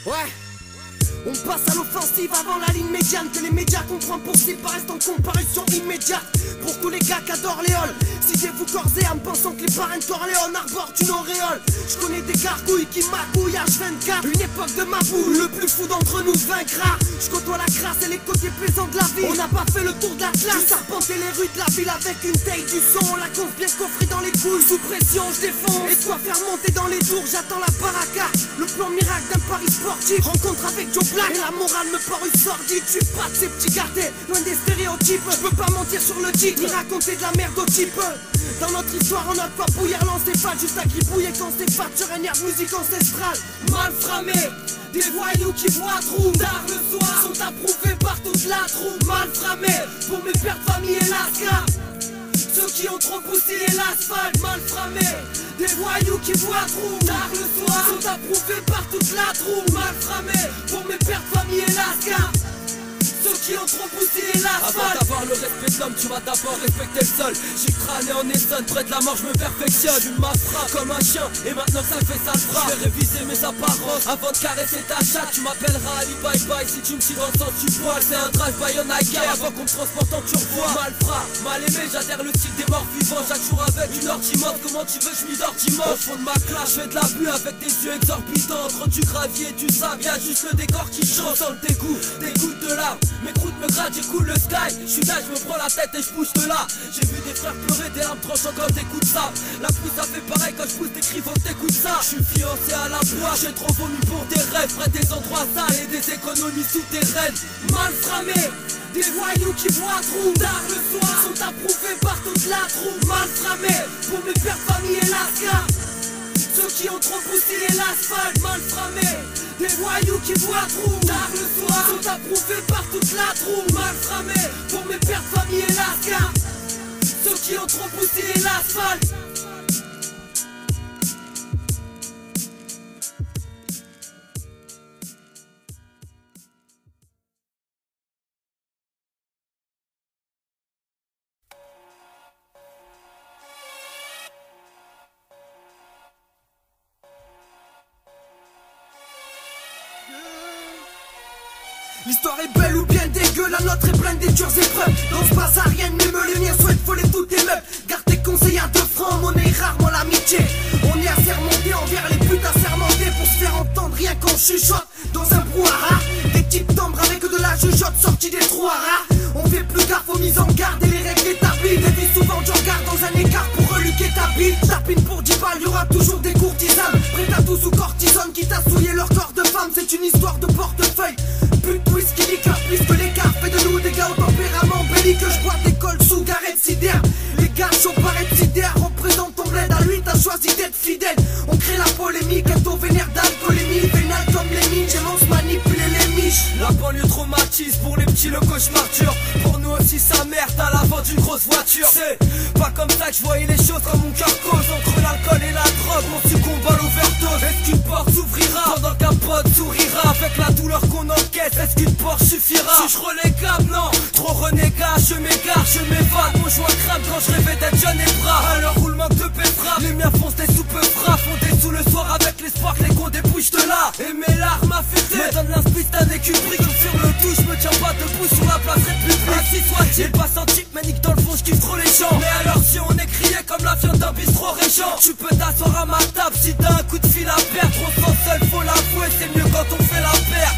Ouais. On passe à l'offensive avant la ligne médiane. Que les médias comprennent pour cible paraissent en comparution immédiate. Pour tous les gars qui adorent les halls, citez-vous corps et âme pensant que les parrains de Corléone arborent une auréole. Je connais des gargouilles qui magouillent H24. Une époque de ma boule, le plus fou d'entre nous vaincra. Je côtoie la crasse et les côtés plaisants de la vie. On n'a pas fait le tour de l'Atlas, arpenté les rues de la ville avec une taille du son. La conf bien coffrée dans les couilles, sous pression je défonce. Et de quoi faire monter dans les tours, j'attends la baraka. Le plan miracle d'un pari sportif, rencontre avec Joe Black. Et la morale me parut sordide, je suis pas de ces petits gardés, loin des stéréotypes. Je peux pas mentir sur le titre, ni raconter de la merde au type. Dans notre histoire on a de quoi bouillir l'encéphale. Juste à gribouiller quand c'est fat sur un air de musique ancestrale. Mal framé, des voyous qui voient trou tard le soir sont approuvés par toute la troupe. Mal framé, pour mes pères de famille et l'ascar. Ceux qui ont trop bousillé l'asphalte. Mal framé, des voyous qui voient trou tard le soir sont approuvés par toute la troupe. Mal framé, pour mes pères de famille et l'ascar. Ceux qui ont trop bousillé l'asphalte. Avant d'avoir le respect de l'homme, tu vas d'abord respecter le sol. J'suis crâné en Essonne, près de la mort, je me perfectionne. Je ma frappe comme un chien, et maintenant ça fait ça le bras. Je vais réviser mes apparences avant de caresser ta chatte. Tu m'appelleras Ali bye bye si tu me chires dans le sens du poil. C'est un drive by on guerre avant qu'on me transporte en turbo. Malfrat, mal aimé, j'adhère le cycle des morts vivants. Chaque jour avec une ortimante, comment tu veux je m'y dors dimanche. Au fond de ma classe, je fais de la bulle avec des yeux exorbitants. Entre du gravier et du sable, y'a juste le décor qui change. Sans le dégoût, des gouttes de larmes. Mes croûtes me grattent, j'écoule le sky. J'suis là, j'me prends la tête et j'pousse de là. J'ai vu des frères pleurer, des larmes tranchant comme des coups de sable. La pluie ça fait pareil quand j'pousse des cris, faut que t'écoutes ça. J'suis fiancé à la boîte, j'ai trop vomi pour des rêves. Près des endroits sales et des économies souterraines. Mal framé, des voyous qui voient trou tard le soir sont approuvés par toute la troupe. Mal framé, pour mes pères de famille et l'ascar. Ceux qui ont trop bousillé l'asphalte. Mal framé, des voyous qui voient trou tard le soir sont approuvés par toute la troupe. Mal framé, pour mes pères de famille et l'ascar. Ceux qui ont trop bousillé l'asphalte. L'histoire est belle ou bien dégueu, la nôtre est pleine des dures épreuves. Dans ce bazar rien de mieux, les miens souhaitent voler tous tes meubles. Garde tes conseils à 2 francs, monnaie rarement l'amitié. On est assermenté envers les putes assermentées pour se faire entendre rien qu'on chuchote dans un brouhaha. Des types d'ombre avec de la jugeote sortie des trous à rats. On fait plus gaffe aux mises en garde et les règles établies. Des vies souvent tu regardes dans un écart pour reluquer ta bille. Tapine pour 10 balles, y'aura toujours des courtisanes prêtes à tout sous cortisone qui t'a souillé leur corps de femme. C'est une histoire de portefeuille. Pute whisky liqueur, puisque l'écart fait de nous des gars au tempérament belliqueux. Je bois des cols sous garette sidère. Les gars chauds paraît sidère. Représente ton bled, à lui t'as choisi d'être fidèle. On crée la polémique, un taux vénère d'alcoolémie. Vénal comme les mines, j'aimance manipuler les miches. La banlieue traumatise, pour les petits le cauchemar dur. Pour nous aussi sa mère, t'as l'avant d'une grosse voiture. C'est pas comme ça que je voyais les choses quand mon cœur cause. Entre l'alcool et la drogue, on succombe à l'overdose. Est-ce qu'une porte s'ouvrira pendant qu'un pote sourira? Avec la douleur qu'on encaisse, est-ce qu'une porte suffira? Suis-je relégable? Non, trop renégat, je m'égare, je m'évade. Mon joint crame quand je rêvais d'être jeune et brave. À l'heure où le manque de paix frappe, les miens foncent des soupes frappes. Fondés sous le soir avec l'espoir que les cons débouchent de là. Et mes larmes affûtées me donnent l'inspire d'un écubrique. Sur le tout, je me tiens pas debout sur la place République. Ainsi soit-il, pas senti mais nique dans le fond, je kiffe trop les gens. Mais alors si on est crié comme la viande d'un bistrot régent, tu peux t'asseoir à ma table si t'as un coup de fil à perdre. On s'en seul, faut l'avouer, c'est mieux quand on fait la paire.